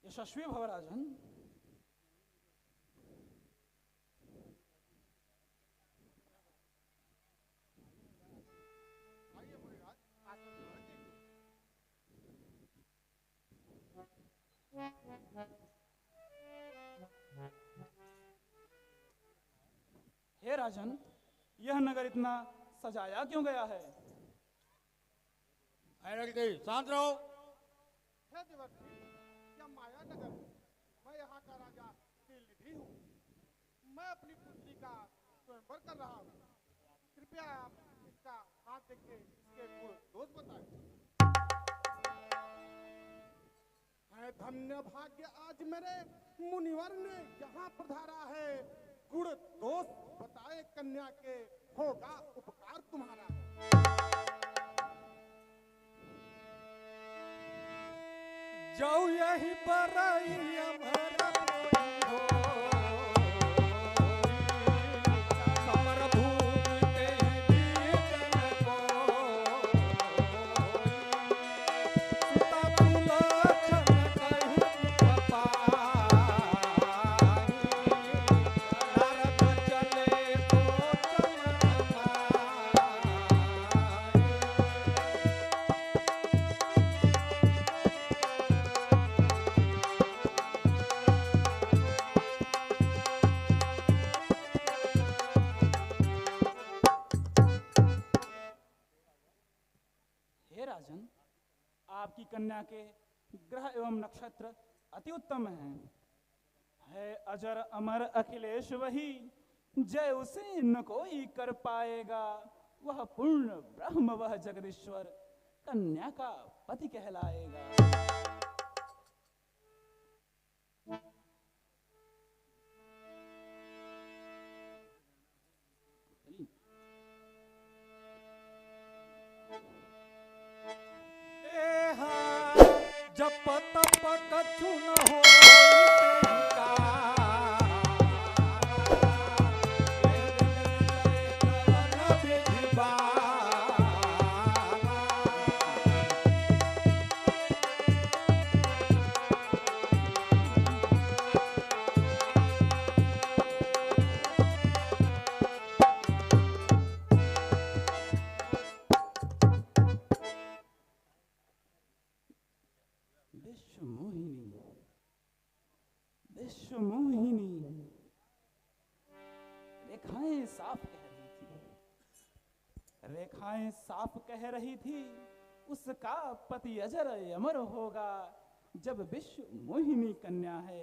यशस्वी भव राजन। हे राजन, यह नगर इतना सजाया क्यों गया है? शांत रहो। हे देवर्षि, यह माया नगर है। मैं यहाँ का राजा नीलनिधि हूँ। मैं अपनी पुत्री का स्वयंवर कर रहा हूँ। कृपया आप इसका हाथ देख के इसके गुण दोष बताएं। है धन्य भाग्य आज मेरे मुनिवर ने यहाँ पधारा है। गुण दोष बताए कन्या के, होगा उपकार तुम्हारा। जाऊ यही पर अमर हो, समर भूमि के दीजन को, सुता सुलोचन कहि कपाई, नरक चले तो चमत्कार। हे राजन, आपकी कन्या के ग्रह एवं नक्षत्र अति उत्तम हैं। है अजर अमर अखिलेश वही, जय उसे न कोई कर पाएगा। वह पूर्ण ब्रह्म, वह जगदीश्वर, कन्या का पति कहलाएगा। जप तप कछु न हो विश्वमोहिनी रेखाएं साफ कह रही थी, रेखाएं साफ कह रही थी उसका पति अजर अमर होगा। जब विश्व मोहिनी कन्या है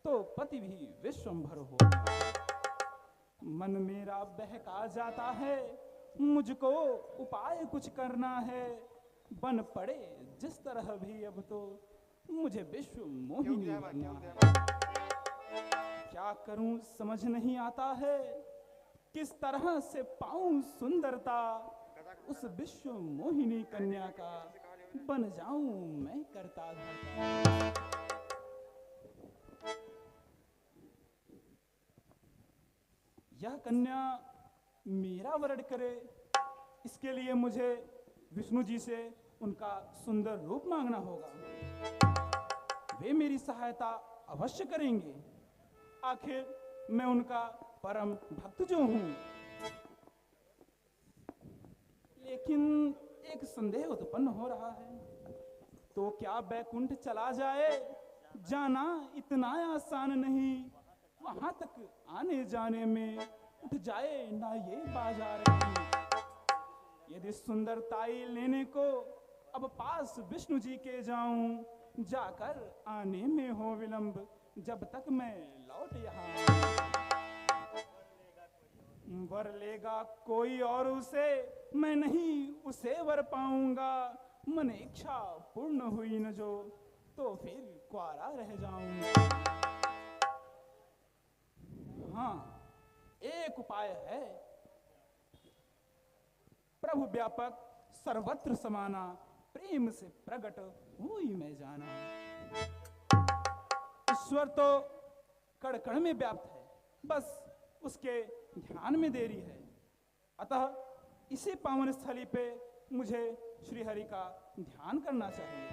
तो पति भी विश्वंभर होगा। मन मेरा बहका जाता है, मुझको उपाय कुछ करना है। बन पड़े जिस तरह भी अब तो मुझे विश्व मोहिनी बनना है। क्या करूं समझ नहीं आता है, किस तरह से पाऊं सुंदरता। उस विश्व मोहिनी कन्या का बन जाऊं मैं करता धरता। यह कन्या मेरा वरण करे, इसके लिए मुझे विष्णु जी से उनका सुंदर रूप मांगना होगा। वे मेरी सहायता अवश्य करेंगे, आखिर मैं उनका परम भक्त जो हूं। लेकिन एक संदेह उत्पन्न हो रहा है, तो क्या बैकुंठ चला जाए? जाना इतना आसान नहीं, वहां तक आने जाने में उठ जाए ना ये बाजार की। यदि सुंदरताई लेने को अब पास विष्णु जी के जाऊं, जाकर आने में हो विलंब, जब तक मैं लौट यहाँ। वर लेगा कोई और उसे, मैं नहीं उसे वर पाऊंगा। मन इच्छा पूर्ण हुई न जो, तो फिर क्वारा रह जाऊंगा। हाँ, एक उपाय है। प्रभु व्यापक सर्वत्र समाना, प्रेम से प्रकट हुई मैं जाना। ईश्वर तो कण कण में व्याप्त है, बस उसके ध्यान में देरी है। अतः इसी पावन स्थली पे मुझे श्री हरि का ध्यान करना चाहिए।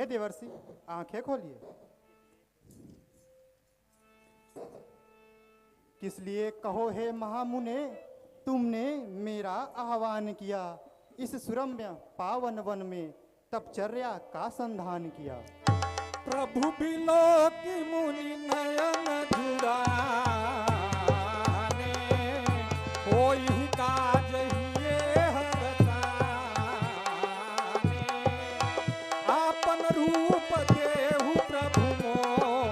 हे देवर्षि, आंखें खोलिए। किस लिए कहो हे महामुने, तुमने मेरा आह्वान किया। इस सुरम्य पावन वन में तपचर्या का संधान किया। प्रभु बिलो की मुनि नयन जुड़ाने, होई काज हिये हरसाने। आपन रूप देहु प्रभु मोहि,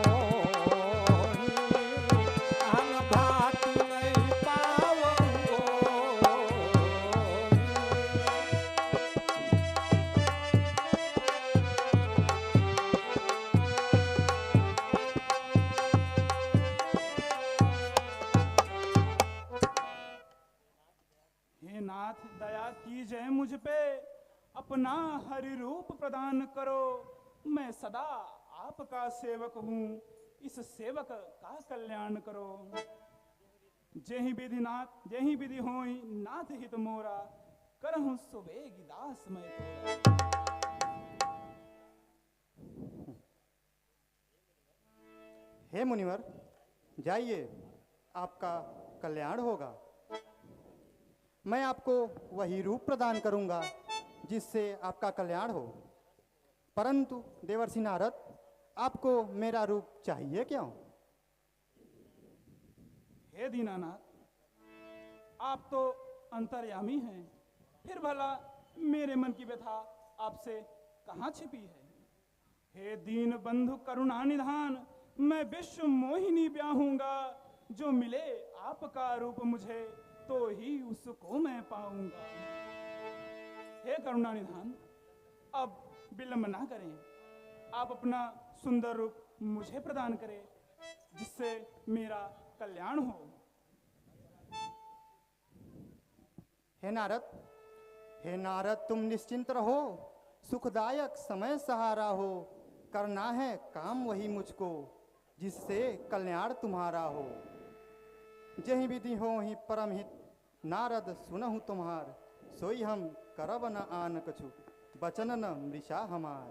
अन भात नहीं पावो। हे नाथ, दया कीजिए मुझ पे, अपना हरि रूप प्रदान करो। मैं सदा आपका सेवक हूँ, इस सेवक का कल्याण करो। जेहि विधि नाथ, जेहि विधि होई नाथ हित मोरा, करहूँ सुबेगी दास मैं तोरा। हे मुनिवर, जाइए, आपका कल्याण होगा। मैं आपको वही रूप प्रदान करूंगा जिससे आपका कल्याण हो। परंतु देवर्षि नारद, आपको मेरा रूप चाहिए क्यों? हे दीनानाथ, आप तो अंतर्यामी हैं, फिर भला मेरे मन की व्यथा आपसे कहाँ छिपी है। हे दीन बंधु करुणा निधान, मैं विश्व मोहिनी ब्याहूंगा। जो मिले आपका रूप मुझे, तो ही उसको मैं पाऊंगा। हे करुणा निधान, अब विलंब ना करें, आप अपना सुंदर रूप मुझे प्रदान करें, जिससे मेरा कल्याण हो। हे नारद, तुम निश्चिंत रहो, सुखदायक समय सहारा हो। करना है काम वही मुझको, जिससे कल्याण तुम्हारा हो। जही विधि हो ही परम हित, नारद सुनहु तुम्हार। सोई हम करब न आन कछु, बचन न मृषा हमार।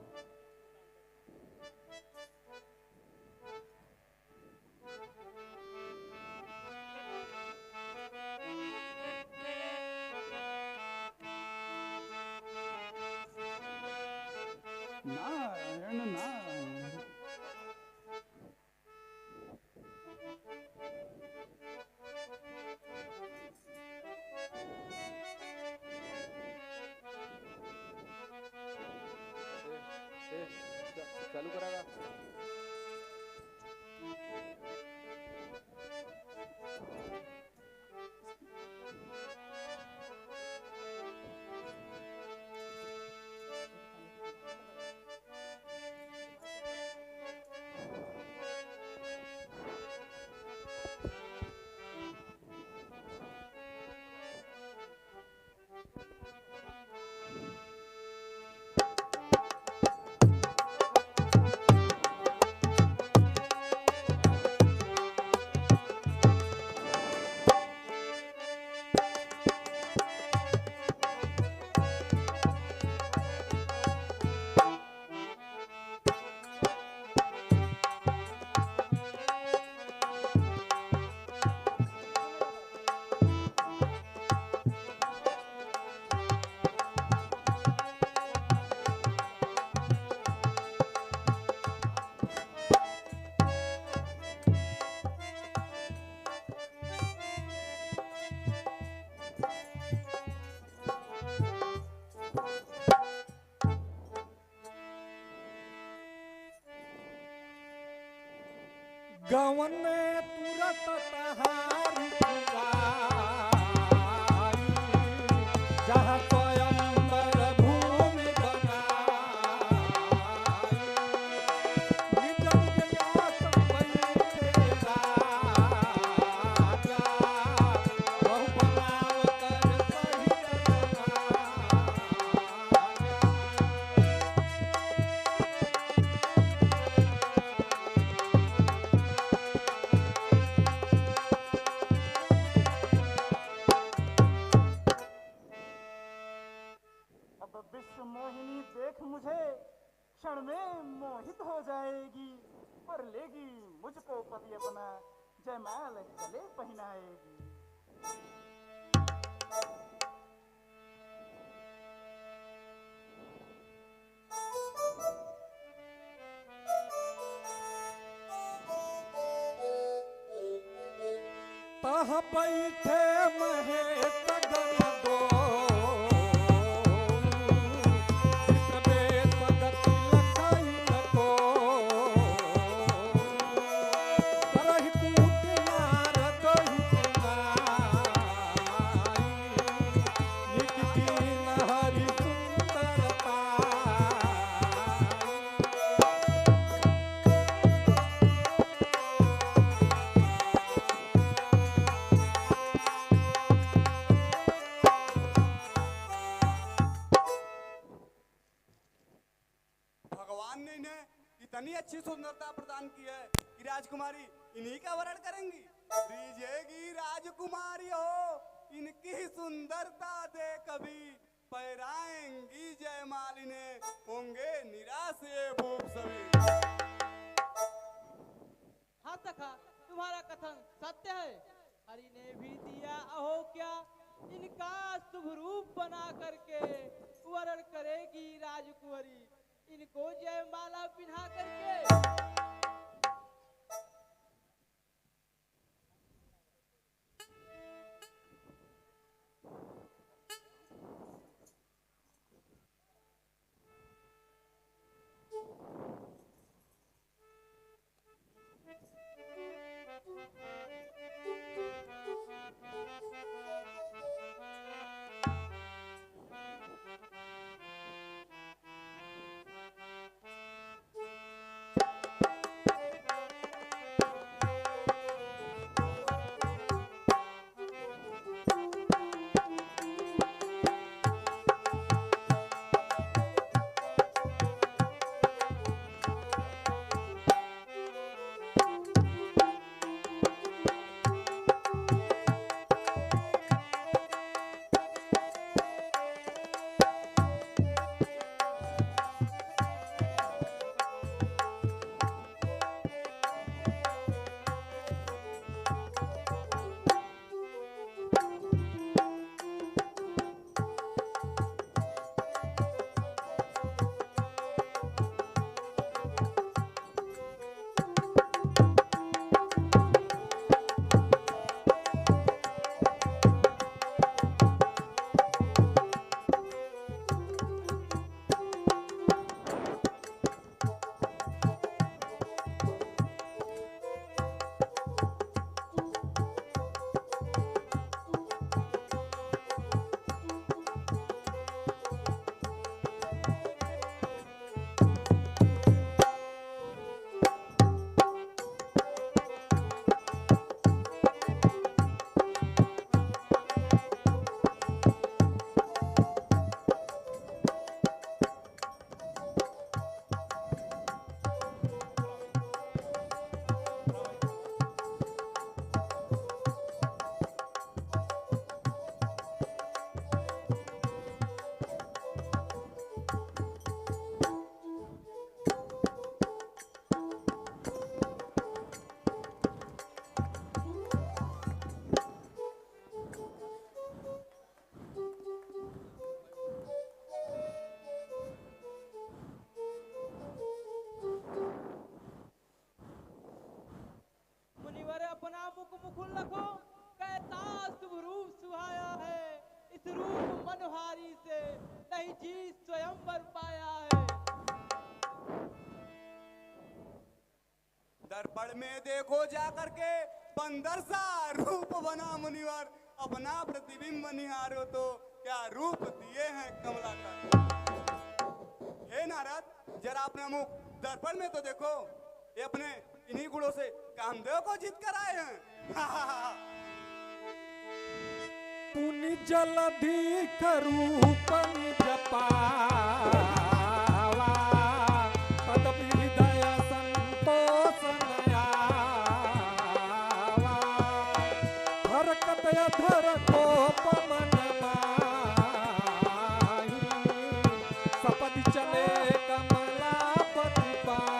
नारायण नारायण। चालू करागा। गवन तुरत तहारी खुआई, जहाँ स्वयंवर भूमि बनाई। निज निज आसन बैठे राजा, बहु बनाव कर सही जयमाल गले पहनाएगी। तह बैठे महेश गण दो विश्वदेश गति लखाई लखो करहि कूट नारद हितनाई निज दीन हरि सुंदरता। भगवान ने इन्हें इतनी अच्छी सुंदरता प्रदान की है कि राजकुमारी इन्हीं का वरण करेंगी। रिझेगी राजकुमारी हो इनकी सुंदरता दे कभी, पहराएंगी जयमाली ने होंगे निराश ये भूप सभी। हाँ सखा, तुम्हारा कथन सत्य है। हरि ने भी दिया अहो क्या इनका शुभ रूप बना करके वरण करेगी राजकुंवरी, इनको जयमाला पिन्हा करके। अपना मुख मुकुल रखो, कहता शुभ रूप सुहाया है, इस रूप मनोहारी से नहीं जी स्वयंवर पाया है। दर्पण में देखो जाकर के बंदर सा रूप बना मुनिवर, अपना प्रतिबिंब निहारो तो क्या रूप दिए हैं कमलाकर। हे नारद, जरा अपना मुख दर्पण में तो देखो, ये अपने इन्हीं गुणों से कामदेव को जीत कर आए हैं। पुनि जलधि रूप निज पावा, तदपि हृदय संतोष न आवा। हरकत अधर कोप मन माही, सपदि चले कमलापति पाई।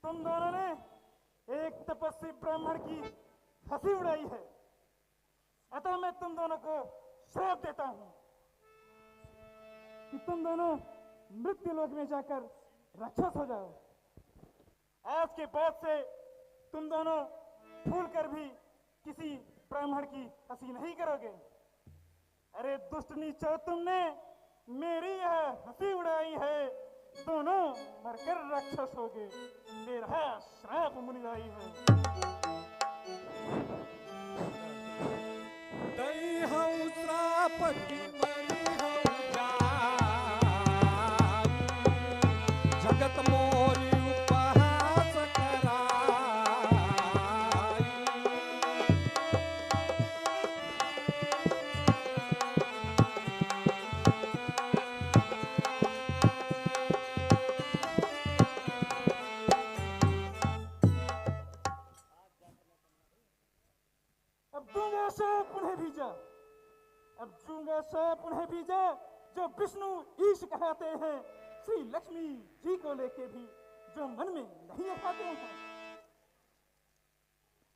तुम दोनों ने एक तपस्वी ब्राह्मण की हंसी उड़ाई है, अतः मैं तुम दोनों को श्राप देता हूं कि तुम दोनों मृत्यु लोक में जाकर राक्षस हो जाओ। आज के बाद से तुम दोनों भूल कर भी किसी ब्राह्मण की हंसी नहीं करोगे। अरे दुष्ट नीचो, तुमने मेरी यह हंसी उड़ाई है, दोनों मरकर राक्षस हो गए। मेरा श्राप मुनिराई है। दई हूँ श्राप की मरी हूँ जगत मोरी उपहास कराई। अब दूंगा शाप उन्हें भीजा, अब दूंगा शाप उन्हें भीजा जो विष्णु ईश कहते हैं, श्री लक्ष्मी जी को लेके भी जो मन में नहीं आते हैं।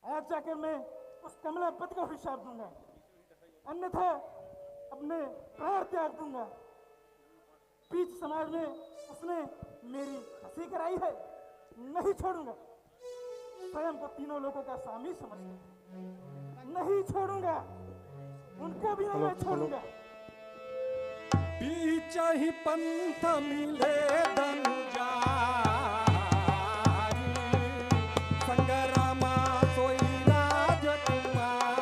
आज जाकर मैं उस कमलापति को भी शाप दूंगा, अन्यथा अपने प्राण त्याग दूंगा। बीच समाज में उसने मेरी हंसी कराई है, नहीं छोड़ूंगा। स्वयं को तीनों लोगों का स्वामी समझता, नहीं छोड़ूंगा, उनको भी नहीं मैं छोड़ूंगा। बीच ही पंथ मिले धनुजारी, संग्रामा सोई राजकुमारी।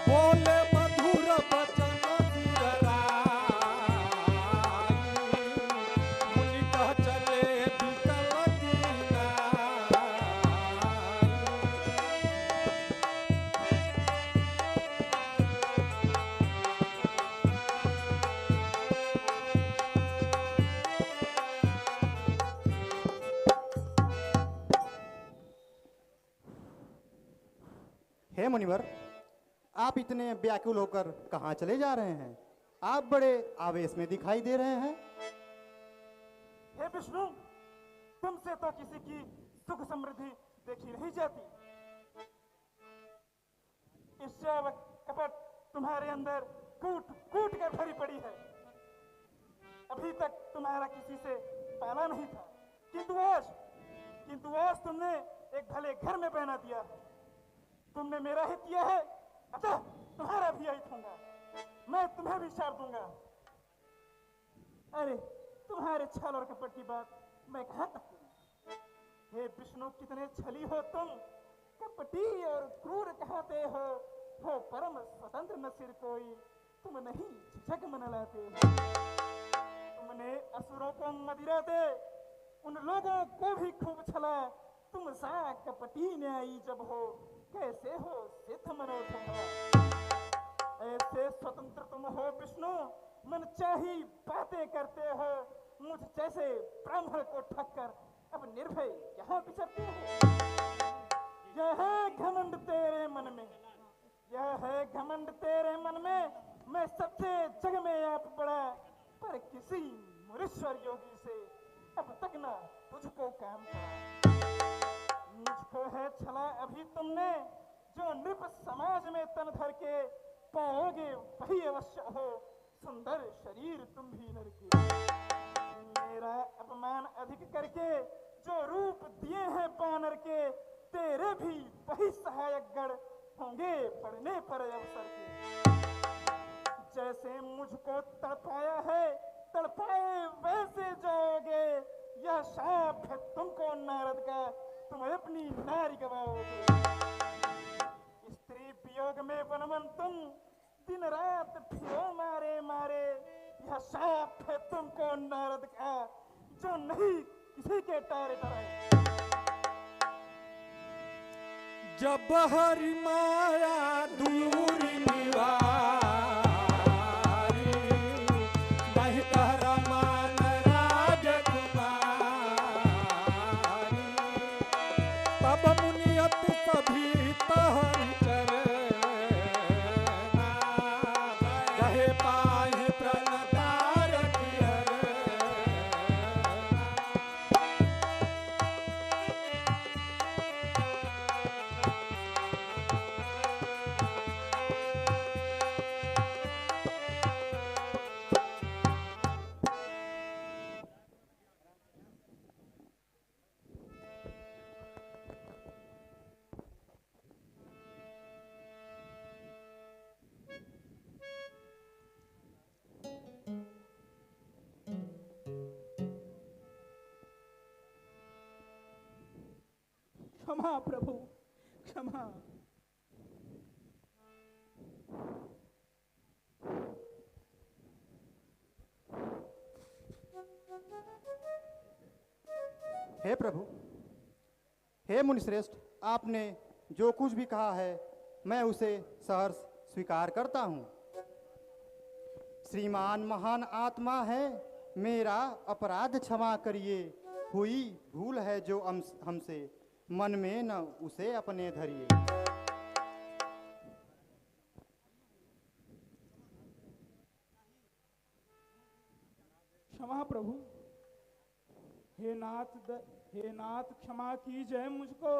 बोले मधुर बचन सुरराई, मुनि कह चले विकल कीनाई। हे मुनिवर, आप इतने व्याकुल होकर कहाँ चले जा रहे हैं? आप बड़े आवेश में दिखाई दे रहे हैं। हे विष्णु, तुमसे तो किसी की सुख समृद्धि देखी नहीं जाती। ईर्ष्या व कपट तुम्हारे अंदर कूट कूट कर भरी पड़ी है। अभी तक तुम्हारा किसी से पाला नहीं था, किंतु आज तुमने एक भले घर में पहना दिया। तुमने मेरा हित किया है, अतः तुम्हारा भी हित होगा। मैं तुम्हें भी शाप दूंगा। अरे तुम्हारे छल और कपट की बात मैं कहां तक करूं? हे विष्णु, कितने छली हो तुम, कपटी और क्रूर कहते हो परम स्वतंत्र न सिर कोई, तुम नहीं झिझक मन लाते हो। तुमने असुरों को मदिरा दे उन लोगों को भी खूब छला, तुम सा कपटी न्यायी जब हो, कैसे हो सिद्ध मनोरथ तुम्हारा। ऐसे स्वतंत्र तुम हो विष्णु, मन चाही बातें करते हो, मुझ जैसे ब्राह्मण को ठक्कर अब निर्भय यहाँ विचरते हो। यह है घमंड तेरे मन में, यह है घमंड तेरे मन में। मैं सबसे जग में आप बड़ा, पर किसी मुनीश्वर योगी से अब तक ना तुझको काम करा। मुझको है छला अभी तुमने, जो नृप समाज में तन धर के पाओगे वही अवश्य हो, सुंदर शरीर तुम भी नर के। मेरा अपमान अधिक करके जो रूप दिए हैं बानर के, तेरे भी वही सहायक गण होंगे पढ़ने पर अवसर के। जैसे मुझको तड़पाया है, तड़पाए वैसे जाओगे, यह शाप है तुमको नारद का, तुम अपनी नारी गवाओगे। स्त्री वियोग में वनवन तुम, दिन रात फिरो मारे मारे, यह शाप है तुमको नारद का, जो नहीं किसी के टारे टराए। जब हरि माया दूरी निवारी, नहीं कह रमान राजकुमारी। तब मुनियत सभी तहरि चरना, रहे पाहि प्रणतार की हरना। क्षमा प्रभु, क्षमा। हे प्रभु, हे मुनिश्रेष्ठ, आपने जो कुछ भी कहा है मैं उसे सहर्ष स्वीकार करता हूँ। श्रीमान महान आत्मा है, मेरा अपराध क्षमा करिए। हुई भूल है जो हमसे, मन में न उसे अपने धरिए। क्षमा प्रभु। हे नाथ क्षमा कीजिए मुझको।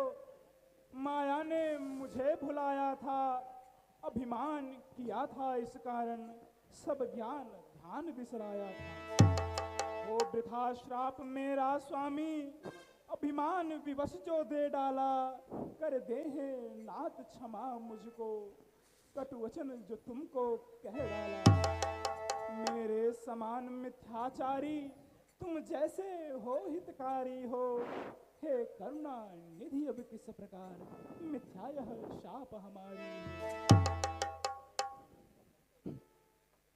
माया ने मुझे भुलाया था, अभिमान किया था, इस कारण सब ज्ञान ध्यान बिसराया था। वो वृथा श्राप मेरा स्वामी, अभिमान विवश जो दे डाला। कर दे हे नाथ क्षमा मुझको, कटु वचन जो तुमको कह डाला। मेरे समान मिथ्याचारी तुम जैसे हो हितकारी हो। हे करुणा निधि अब किस प्रकार मिथ्या यह शाप हमारी।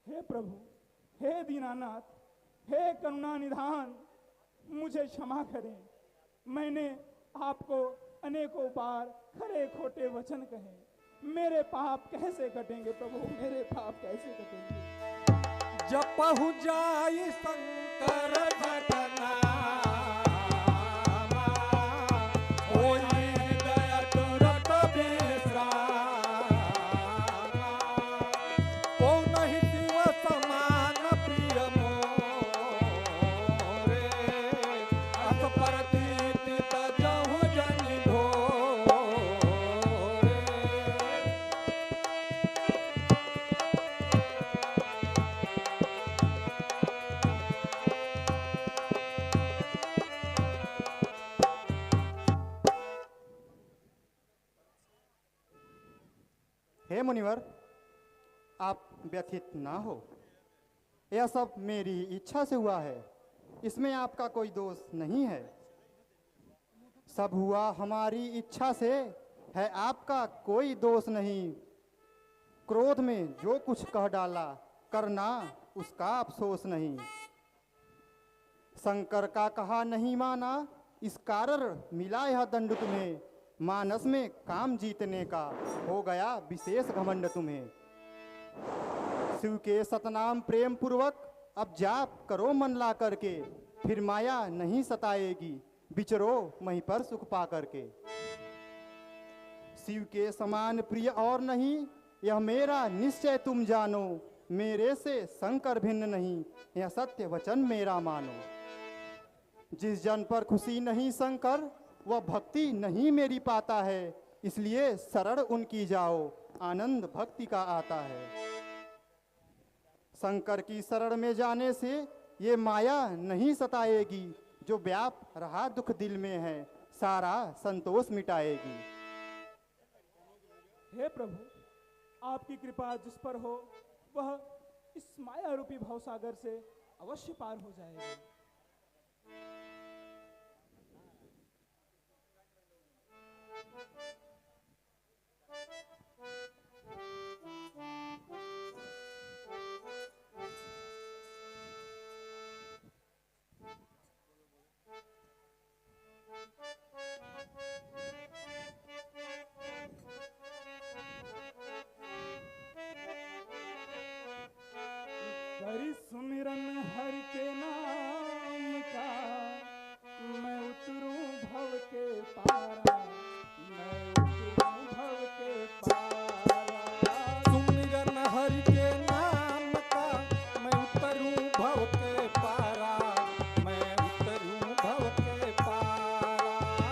हे प्रभु, हे दीनानाथ, हे करुणा निधान, मुझे क्षमा करें। मैंने आपको अनेकों बार खरे खोटे वचन कहे। मेरे पाप कैसे कटेंगे प्रभु, मेरे पाप कैसे कटेंगे। जपहु जाई शंकर घटना, होई दया तुरत विश्राम। को नहीं शिव समान प्रिय मोरे, अस प्रतीत तजहु जनि भोरे। हे मुनिवर, आप व्यथित ना हो। यह सब मेरी इच्छा से हुआ है, इसमें आपका कोई दोष नहीं है। सब हुआ हमारी इच्छा से है, आपका कोई दोष नहीं। क्रोध में जो कुछ कह डाला, करना उसका अफसोस नहीं। शंकर का कहा नहीं माना, इस कारण मिला यह दंड तुम्हें। मानस में काम जीतने का हो गया विशेष घमंड तुम्हें। शिव के सतनाम प्रेम पूर्वक अब जाप करो मन ला करके। फिर माया नहीं सताएगी, विचरो वहीं पर सुख पा करके। शिव के समान प्रिय और नहीं, यह मेरा निश्चय तुम जानो। मेरे से शंकर भिन्न नहीं, यह सत्य वचन मेरा मानो। जिस जन पर खुशी नहीं शंकर, वह भक्ति नहीं मेरी पाता है। इसलिए शरण उनकी जाओ, आनंद भक्ति का आता है। शंकर की शरण में जाने से ये माया नहीं सताएगी। जो व्याप रहा दुख दिल में है, सारा संतोष मिटाएगी। हे प्रभु, आपकी कृपा जिस पर हो, वह इस माया रूपी भवसागर से अवश्य पार हो जाएगा। करी सुमिरन हरि के नाम का, मैं उतरूं भव के पारा, मैं उतरूं भव के पारा। सुमिरन हरि के नाम का, मैं उतरूं भव के पारा, मैं उतरूं भव के पारा।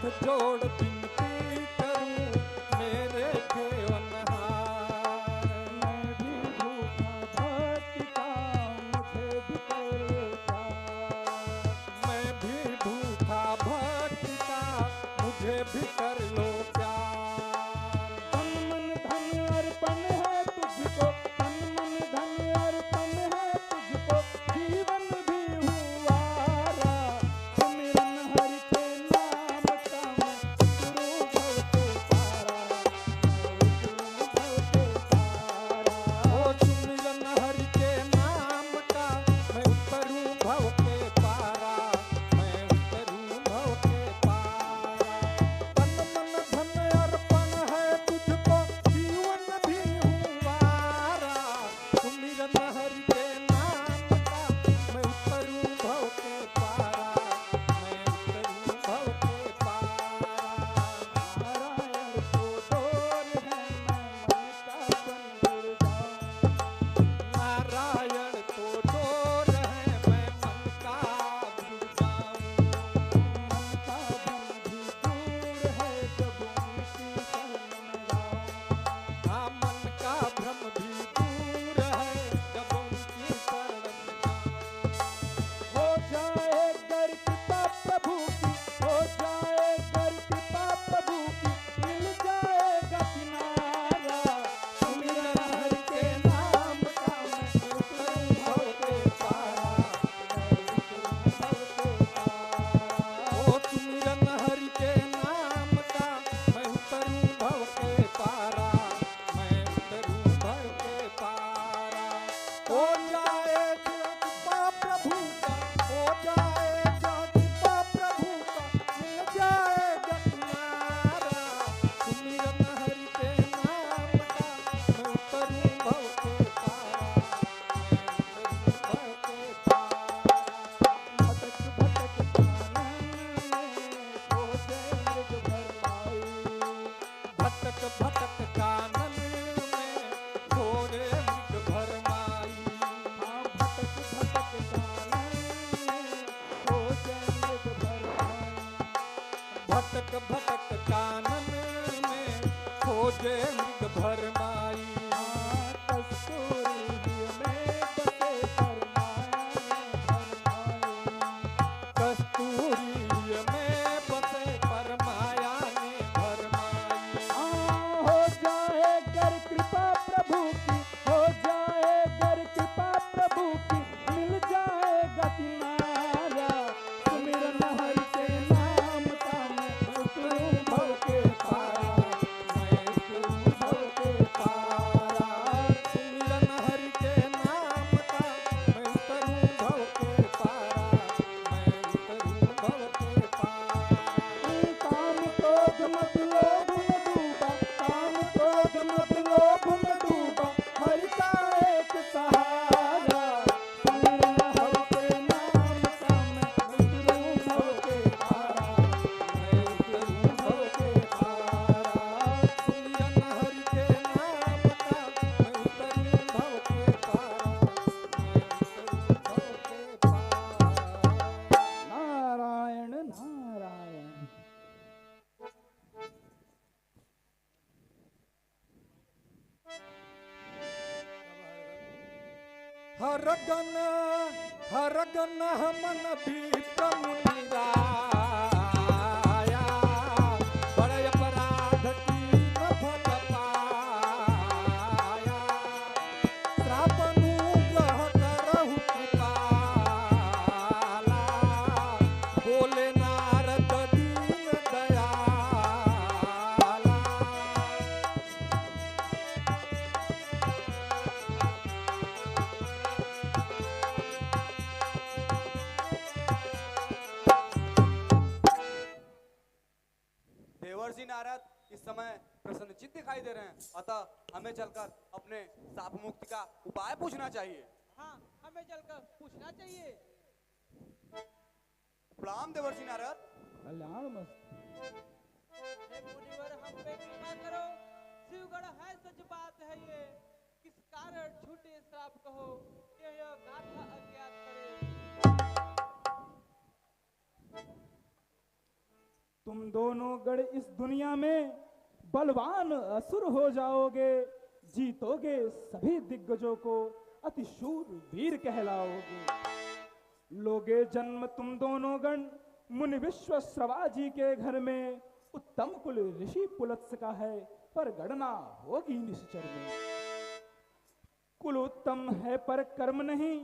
हाथ जोड़ विनती करूं मेरे केवनहार। मैं भी भूखा भटका मुझे भी कर लो प्यार। मैं भी भूखा भटका मुझे भी कर लो प्यार। तन मन धन अर्पण है तुझको, तन मन धन अर्पण है तुझको, जीवन भी हुआरा। सुमिरन हरि के नाम का मैं उतरूं भव के पारा, मैं उतरूं भव के पारा। ओ सुमिरन हरि के नाम का मैं उतरूं भव के पारा, मैं उतरूं भव के पारा। तन मन धन अर्पण है तुझको, जीवन भी हुआरा। सुमिरन हरि के नाम का मैं उतरूं भव के पारा, मैं उतरूं भव के पारा। नारायण को डोर है मैं मन का बन गिर जाऊं। नारायण तो डोर है मैं मन का भिड़ जाऊं। मन का भ्रम भी दूर है जब उनकी शरण में जाऊं। हाँ मन का भ्रम भी दूर है जब उनकी शरण में जाऊं। हो जाए गर कृपा प्रभु की, हो जाए गर कृपा प्रभु की, मिल जाएगा किनारा। सुमिरन हरि के नाम का मैं उतरूं भव के पारा, मैं उतरूं भव के पारा। ओ सुमिरन हरि के नाम का मैं उतरूं भव के पारा, मैं उतरूं भव के पारा। हो जाए कृपा प्रभु का, हो जाए कृपा प्रभु का, मिल जाएगा किनारा। सुमिरन हरि के नाम का मैं उतरूं भव के पारा, मैं उतरूं भव के पारा। भटक भटक कानन में खोजे मृग भरमाई। भटक भटक कानन में घोरे मृग भरमाई। हाँ भटक भटक कानन में खोजे मृग भरमाई। भटक भटक कानन में खोजे मृग भरमाई। हाँ कस्तूरी में बसे परमाया ने भरमाई। कस्तूरी में बसे परमाया ने भरमाई। हो जाए गर कृपा प्रभु की, हो जाए गर कृपा प्रभु की, मिल जाएगा किनारा। सुमिरन हरि के नाम का मैं उतरूं भव के पारा, मैं उतरूं भव के पारा। सुमिरन हरि के नाम का मैं उतरूं भव के पारा, मैं उतरूं भव के पारा। काम क्रोध मत लोभ में डूबा, काम क्रोध मत लोभ में डूबा, हरि का एक सहारा। सुमिरन हरि के नाम का मैं उतरूं भव के पारा, मैं उतरूं भव के पारा। सुमिरन हरि के नाम का मैं उतरूं भव के पारा, मैं उतरूं भव के पारा। नारायण नारायण। हर गन मन भी मुनिराया, बड़े अपराध की न फल पाया। श्राप अनुग्रह करहु कृपाला, बोले नारद दीन दयाला। देवर्षि नारद इस समय प्रसन्नचित्त दिखाई दे रहे हैं, अतः हमें चलकर अपने शाप मुक्ति का उपाय पूछना चाहिए। हाँ हमें चलकर पूछना चाहिए। प्रणाम देवर्षि नारद। कल्याण मस्त। हे मुनिवर हम पे कृपा करो, शिवगढ़ है सच बात है ये, किस कारण झूठे श्राप कहो, यह गाथा अज्ञात करे। तुम दोनों गण इस दुनिया में बलवान असुर हो जाओगे, जीतोगे सभी दिग्गजों को, अति शूर वीर कहलाओगे। लोगे जन्म तुम दोनों गण मुनि विश्वश्रवा जी के घर में, उत्तम कुल ऋषि पुलत्स का है पर गणना होगी निश्चर में। कुल उत्तम है पर कर्म नहीं,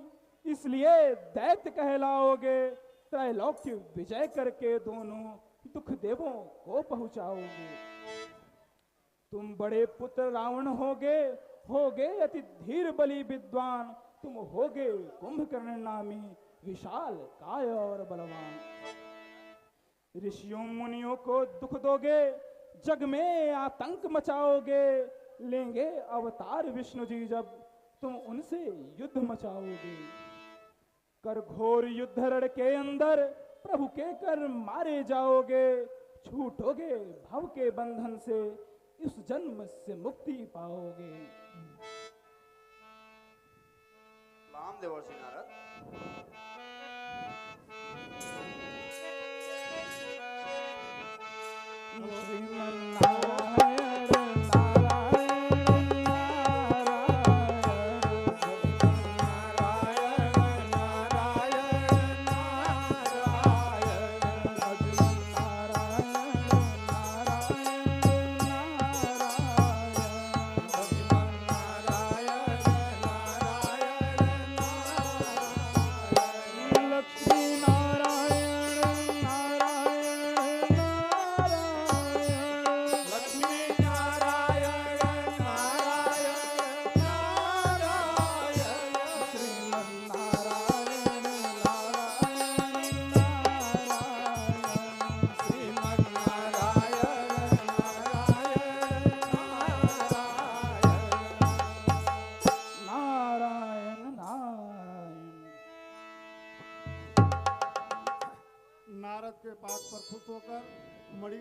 इसलिए दैत्य कहलाओगे, त्रैलोक्य विजय करके दोनों दुख देवों को पहुंचाओगे। तुम बड़े पुत्र रावण होगे अति धीर बली विद्वान, तुम होगे कुंभकर्ण नामी विशाल काय और बलवान। ऋषियों मुनियों को दुख दोगे, जग में आतंक मचाओगे, लेंगे अवतार विष्णु जी जब तुम उनसे युद्ध मचाओगे। कर घोर युद्ध रण के अंदर प्रभु के कर मारे जाओगे, छूटोगे भव के बंधन से, इस जन्म से मुक्ति पाओगे। सलाम देवर्षि नारद। नारद के बात पर खुश होकर मणि